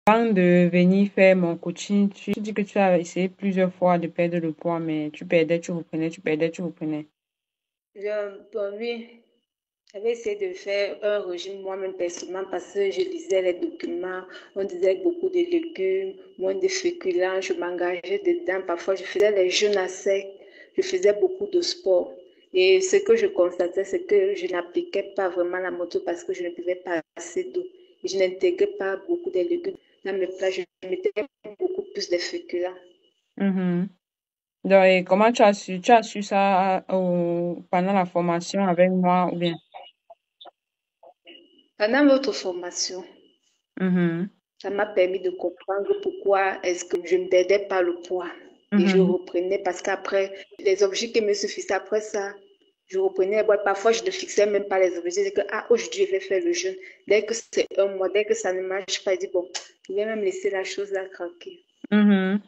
Avant de venir faire mon coaching, tu dis que tu as essayé plusieurs fois de perdre le poids, mais tu perdais, tu reprenais, tu perdais, tu reprenais. Bon, oui, j'avais essayé de faire un régime moi-même personnellement parce que je lisais les documents, on disait beaucoup de légumes, moins de féculents, je m'engageais dedans. Parfois, je faisais les jeûnes à sec, je faisais beaucoup de sport. Et ce que je constatais, c'est que je n'appliquais pas vraiment la moto parce que je ne buvais pas assez d'eau. Et je n'intégrais pas beaucoup de légumes dans mes plats, je mettais beaucoup plus de féculents. Mhm. Donc, et comment tu as su ça pendant la formation avec moi ou bien? Pendant votre formation, Mhm. ça m'a permis de comprendre pourquoi est-ce que je ne perdais pas le poids. Et je Mhm. reprenais parce qu'après, les objectifs qui me suffisaient après ça, je reprenais. Bon, parfois, je ne fixais même pas les objectifs. C'est que, ah, aujourd'hui, je vais faire le jeûne. Dès que c'est un mois, dès que ça ne marche pas, je dis, bon, je vais même laisser la chose là tranquille. Mhm.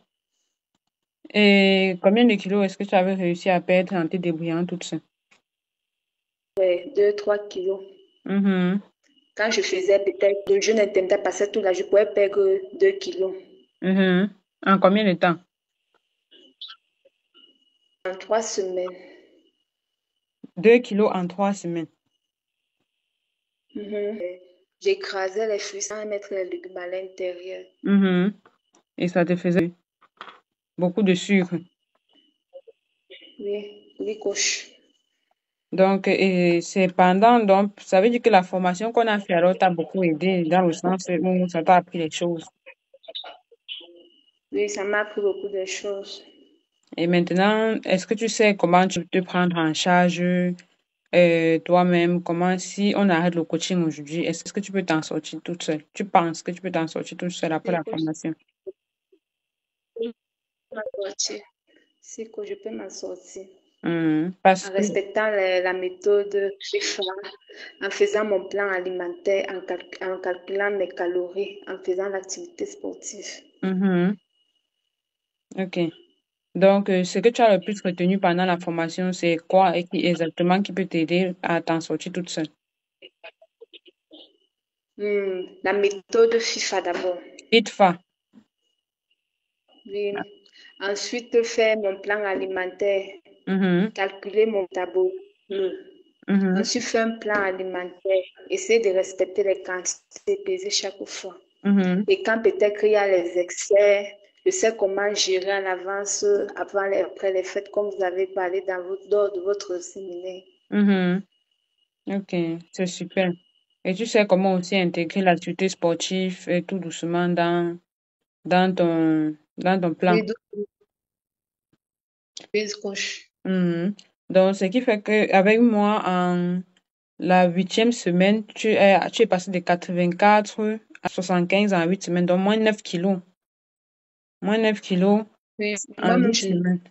Et combien de kilos est-ce que tu avais réussi à perdre en te débrouillant toute seule? Ouais, 2, 3 kilos. Mhm. Quand je faisais peut-être le jeûne intermittent, passait tout là, je pouvais perdre 2 kilos Mhm. En combien de temps? en 3 semaines. 2 kilos en 3 semaines. Mhm. J'écrasais les fruits sans mettre les légumes à l'intérieur. Mhm. Et ça te faisait beaucoup de sucre. Oui, oui, coach. Donc, et c'est pendant, donc, ça veut dire que la formation qu'on a fait alors t'a beaucoup aidé dans le sens où ça t'a appris les choses. Oui, ça m'a appris beaucoup de choses. Et maintenant, est-ce que tu sais comment tu peux te prendre en charge toi-même? Comment, si on arrête le coaching aujourd'hui, est-ce que tu peux t'en sortir toute seule? Tu penses que tu peux t'en sortir toute seule après Si, la coach, formation? je peux m'en sortir. Si, coach, je peux m'en sortir. Parce En que, respectant la méthode FIFA, en faisant mon plan alimentaire, en calculant mes calories, en faisant l'activité sportive. mhm, ok. Donc, ce que tu as le plus retenu pendant la formation, c'est quoi et qui exactement qui peut t'aider à t'en sortir toute seule? La méthode FIFA d'abord. ITFA. Oui. Ensuite, faire mon plan alimentaire, Mhm, calculer mon métabolisme. mhm, Ensuite, faire un plan alimentaire, essayer de respecter les quantités pesées chaque fois. mhm, Et quand peut-être il y a les excès, je sais comment gérer en avance, avant et après les fêtes, comme vous avez parlé lors de votre séminaire. mhm. Ok, c'est super. Et tu sais comment aussi intégrer l'activité sportive et tout doucement dans ton plan. Oui, oui, coach. Mhm. Donc, ce qui fait que avec moi, en la huitième semaine, tu es passé de 84 à 75 en 8 semaines, donc moins 9 kilos. Moins 9 kilos Oui, en moi-même, 8 semaines.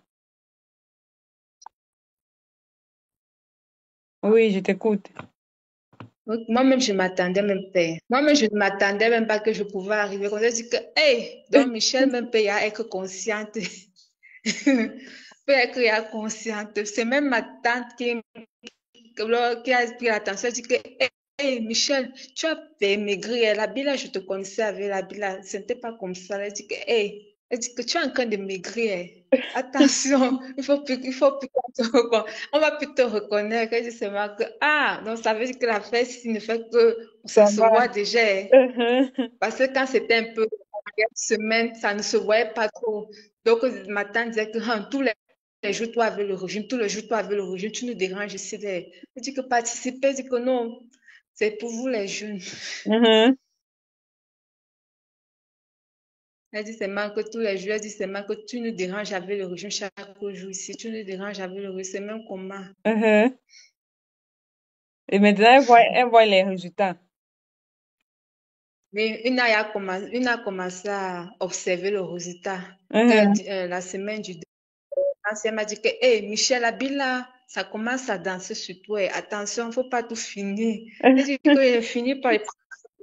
Oui, je t'écoute. moi-même, je m'attendais même pas. Moi-même, je ne m'attendais même pas que je pouvais arriver. On a dit que, hey, donc Michel même peut y être consciente. Peut être y a consciente. C'est même ma tante qui a pris l'attention. Elle dit que, hey, Michel, tu as maigri. La bille, je te connaissais avec la bille. Ce n'était pas comme ça. Elle dit que, hey, elle dit que tu es en train de maigrir. Attention, il faut plus qu'on on va plus te reconnaître. Elle dit seulement que, ah, donc ça veut dire que la fesse ne fait que, ça Ça se va. voit déjà. Parce que quand c'était un peu une semaine, ça ne se voyait pas trop. Donc, ma tante disait que tous les jours, toi avec le régime, tous les jours, toi avec le régime, tu nous déranges ici. Elle dit que participer, elle dit que non, c'est pour vous les jeunes. Mhm. Elle dit seulement que tous les jours, elle dit seulement que tu nous déranges avec le régime chaque jour ici, tu nous déranges avec le régime, c'est même comment. Mhm. Et maintenant, elle voit les résultats. Mais une a commencé à observer le résultat. Mhm. La semaine du elle m'a dit que, hey, Michel Abila, ça commence à danser sur toi. Attention, il ne faut pas tout finir. Elle dit que j'ai fini par y prendre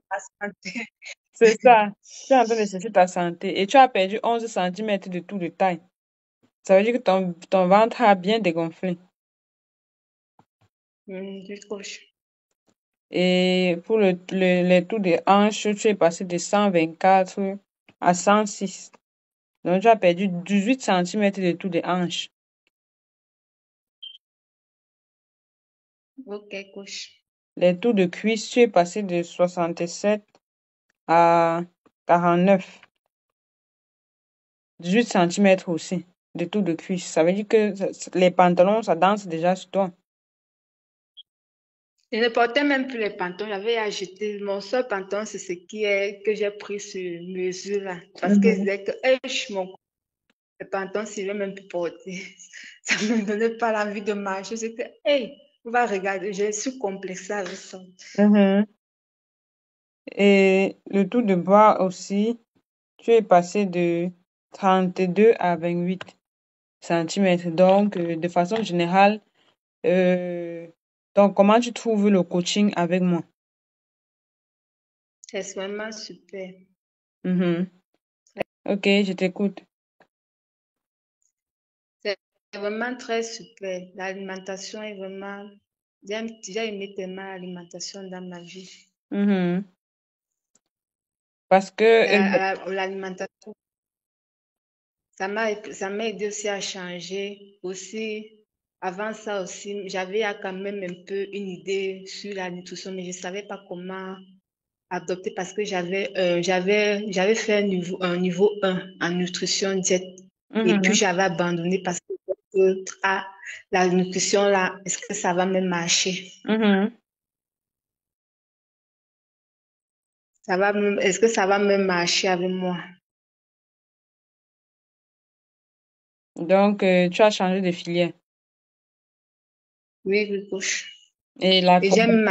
la santé. C'est ça. Tu es en train de chercher ta santé et tu as perdu 11 centimètres de tout de taille. Ça veut dire que ton ventre a bien dégonflé. Du coach. Et pour les tours de hanche, tu es passé de 124 à 106. Donc, tu as perdu 18 centimètres de tour de hanche. Ok, coach. Les tours de cuisse, tu es passé de 67 à 49. 18 centimètres aussi de tour de cuisse. Ça veut dire que les pantalons, ça danse déjà sur toi. Je ne portais même plus les pantalons, j'avais acheté. Mon seul pantalon, c'est ce qui est que j'ai pris sur mesure là. Parce que je Mhm. disais que hey, les pantalons, je ne vais même plus porter. Ça ne me donnait pas l'envie de marcher. J'étais, hey, on va regarder, je suis complexée avec ça. Mhm. Et le tour de bras aussi, tu es passé de 32 à 28 centimètres. Donc, de façon générale, euh, donc comment tu trouves le coaching avec moi? C'est vraiment super. Mhm. Ok, je t'écoute. C'est vraiment très super. L'alimentation est vraiment. J'ai aimé tellement l'alimentation dans ma vie. Mhm. Parce que, L'alimentation, ça m'a aidé aussi à changer. Aussi, avant ça aussi, j'avais quand même un peu une idée sur la nutrition, mais je ne savais pas comment adopter parce que j'avais fait un niveau 1 en nutrition diète. Et puis, mhm, j'avais abandonné parce que la nutrition là, est-ce que ça va me marcher? mhm. Est-ce que ça va me marcher avec moi? Donc, tu as changé de filière. Oui, oui, coach. Et la Et formation. j'aime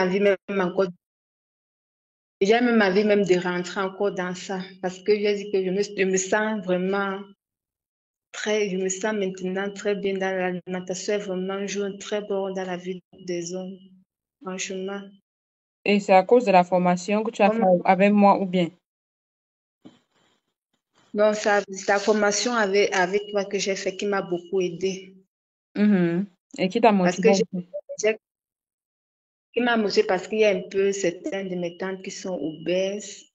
ma vie même de rentrer encore dans ça parce que j'ai dit que je me sens vraiment je me sens maintenant très bien dans l'alimentation, est vraiment joue un très bon rôle dans la vie des hommes, franchement. Et c'est à cause de la formation que tu as fait Comme, avec moi ou bien? donc, c'est la formation avec toi que j'ai fait qui m'a beaucoup aidé. Mhm. Et qui t'a Parce motivé que aussi? qui m'a motivé parce qu'il y a un peu certaines de mes tantes qui sont obèses.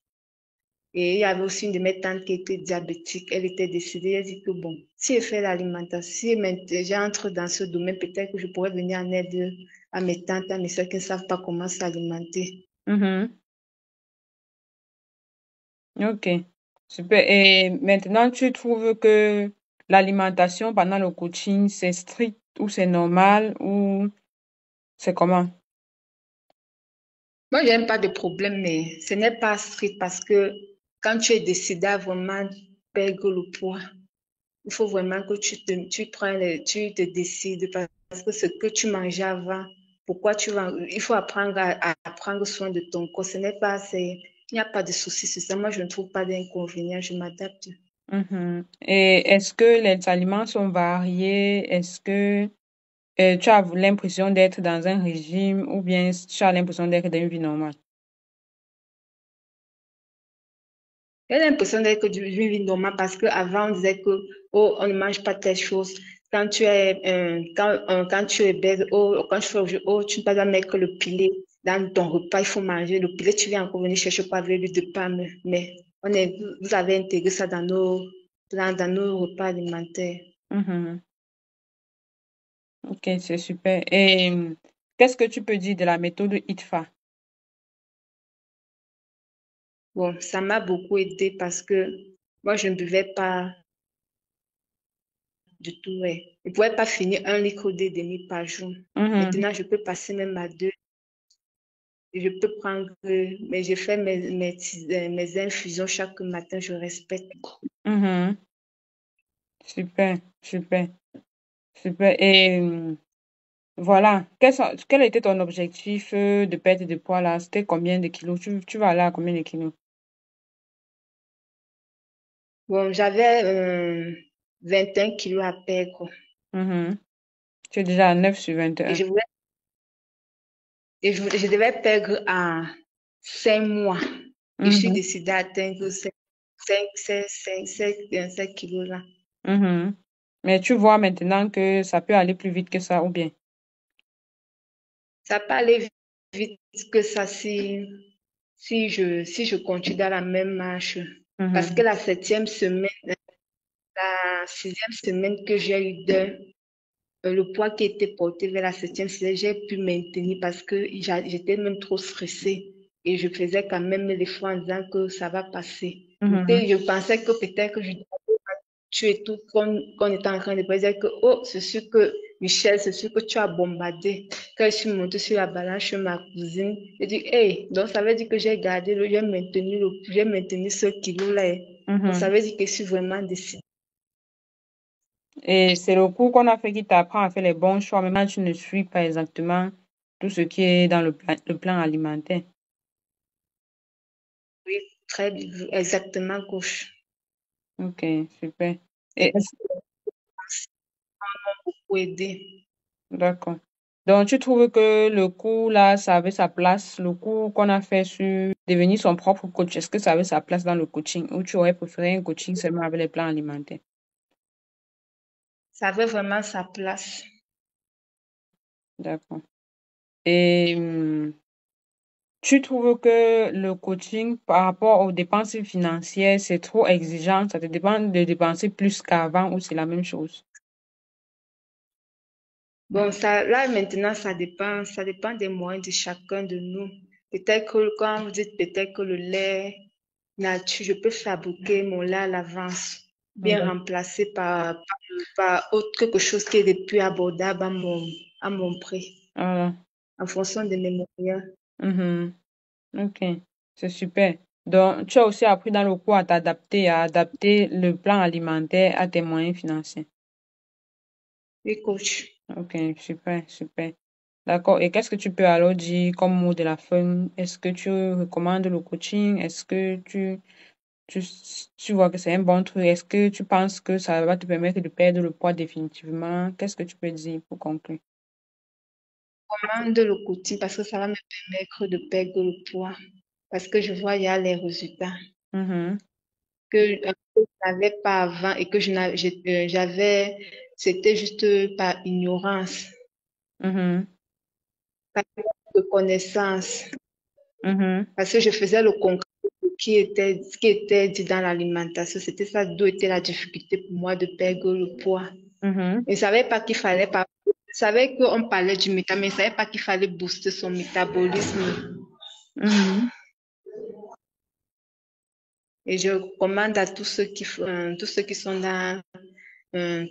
Et il y avait aussi une de mes tantes qui était diabétique. Elle était décédée. Elle dit que bon, si je fais l'alimentation, si maintenant j'entre dans ce domaine, peut-être que je pourrais venir en aide à mes tantes, à mes soeurs qui ne savent pas comment s'alimenter. Mhm. Ok, super. Et maintenant, tu trouves que l'alimentation pendant le coaching, c'est strict ou c'est normal ou c'est comment? Moi, je n'ai pas de problème, mais ce n'est pas strict parce que quand tu es décidé à vraiment perdre le poids, il faut vraiment que tu te décides parce que ce que tu mangeais avant, pourquoi il faut apprendre à prendre soin de ton corps. Il n'y a pas de souci sur ça. Moi, je ne trouve pas d'inconvénient. Je m'adapte. Mhm. Et est-ce que les aliments sont variés? Est-ce que tu as l'impression d'être dans un régime ou bien tu as l'impression d'être dans une vie normale? J'ai l'impression d'être que d'une vie normale parce qu'avant, on disait que, oh, on ne mange pas telle chose. Quand tu es bête, oh, quand tu fais, oh, tu ne peux pas mettre le pilet dans ton repas, il faut manger le pilet, tu viens encore venir chercher quoi avec l'huile de palme. Mais vous avez intégré ça dans nos plans, dans nos repas alimentaires. Mhm. Ok, c'est super. Et qu'est-ce que tu peux dire de la méthode ITFA? Bon, ça m'a beaucoup aidé parce que moi, je ne buvais pas du tout. Ouais. Je ne pouvais pas finir un litre d'eau et demi par jour. Mhm. Maintenant, je peux passer même à deux. Je peux prendre, mais je fais mes infusions chaque matin, je respecte. Mhm. Super, super, super. Et voilà, quel était ton objectif de perte de poids là? C'était combien de kilos? Tu vas aller à combien de kilos? Bon, j'avais 21 kilos à perdre Mhm. Tu es déjà à 9 sur et 21. je devais perdre en 5 mois. Et je suis Mhm. décidée à atteindre 5 kilos là. Mhm. Mais tu vois maintenant que ça peut aller plus vite que ça ou bien? Ça peut aller vite. vite que ça si je continue dans la même marche. Parce que Mhm. la 7e semaine, la 6e semaine que j'ai eu le poids qui était porté vers la 7e semaine, j'ai pu maintenir parce que j'étais même trop stressée. Et je faisais quand même l'effort en disant que ça va passer. Mhm. Je pensais que peut-être que je tu et tout, qu'on était en train de dire que, oh, c'est sûr que, Michel, c'est sûr que tu as bombardé. Quand je suis montée sur la balance chez ma cousine, j'ai dit, hey, donc ça veut dire que j'ai maintenu ce kilo-là. Donc ça Mhm. veut dire que je suis vraiment décidée. Et c'est le cours qu'on a fait qui t'apprend à faire les bons choix. Maintenant, tu ne suis pas exactement tout ce qui est dans le plan alimentaire. Oui, très bien, exactement, coach. Ok, super. Et Et est-ce- pour aider. d'accord. Donc, tu trouves que le cours là, ça avait sa place, le cours qu'on a fait sur devenir son propre coach, est-ce que ça avait sa place dans le coaching ou tu aurais préféré un coaching seulement avec les plans alimentaires? Ça avait vraiment sa place. D'accord. Et tu trouves que le coaching par rapport aux dépenses financières, c'est trop exigeant? Ça te demande de dépenser plus qu'avant ou c'est la même chose? Bon, ça, là, maintenant, ça dépend des moyens de chacun de nous. Peut-être que, quand vous dites peut-être que le lait nature, je peux fabriquer mon lait à l'avance, bien D'accord. remplacé par autre, quelque chose qui est de plus abordable à mon prix, Voilà. en fonction de mes moyens. Mhm. Ok, c'est super. Donc, tu as aussi appris dans le cours à t'adapter, à adapter le plan alimentaire à tes moyens financiers. Oui, coach. Ok, super, super. D'accord. Et qu'est-ce que tu peux alors dire comme mot de la fin? Est-ce que tu recommandes le coaching? Est-ce que tu, tu vois que c'est un bon truc? Est-ce que tu penses que ça va te permettre de perdre le poids définitivement? Qu'est-ce que tu peux dire pour conclure? Commande le coaching parce que ça va me permettre de perdre le poids. Parce que je vois, il y a les résultats Mhm, que je n'avais pas avant et que j'avais, c'était juste par ignorance, mhm, par manque de connaissance. mhm, Parce que je faisais le concret de ce qui était dit dans l'alimentation. C'était ça d'où était la difficulté pour moi de perdre le poids. mhm, Je ne savais pas qu'il fallait pas. Je savais qu'on parlait du métabolisme, mais je ne savais pas qu'il fallait booster son métabolisme. mhm. Et je recommande à tous ceux qui sont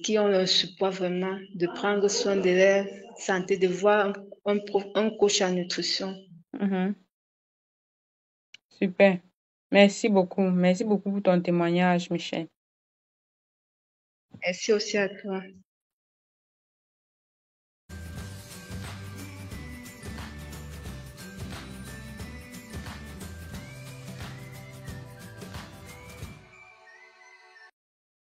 qui ont un surpoids vraiment, de prendre soin de leur santé, de voir un coach en nutrition. Mhm. Super. Merci beaucoup. Merci beaucoup pour ton témoignage, Michel. Merci aussi à toi.